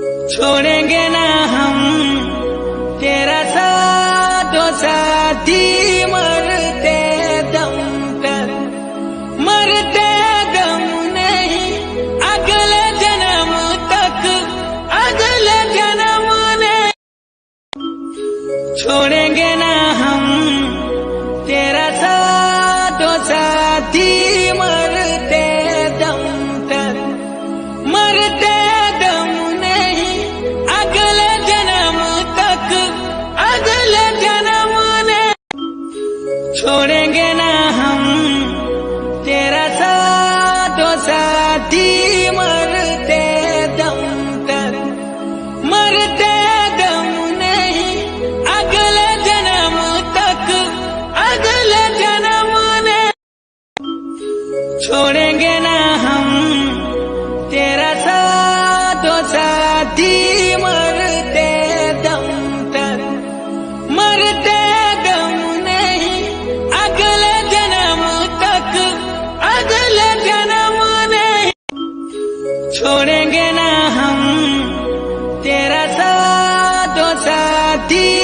छोड़ेंगे ना हम तेरा साथ ओ साथी, मरते दम तक, मरते दम नहीं, अगले जन्म तक, अगले जन्म में छोड़ेंगे ना हम तेरा साथ ओ साथी, मरते दम तक, मरते दम नहीं, अगले जन्म तक, अगले जन्म में छोड़ेंगे ना हम तेरा साथ ओ साथी, मरते दम तक, मरते दम नहीं, अगले जन्म तक, अगले जन्म में छोड़ेंगे ना हम तेरा साथ ओ साथी, मरते दम तक, मरते दम नहीं, अगले जन्म तक, अगले जन्म में छोड़ेंगे ना हम तेरा साथ ओ साथी।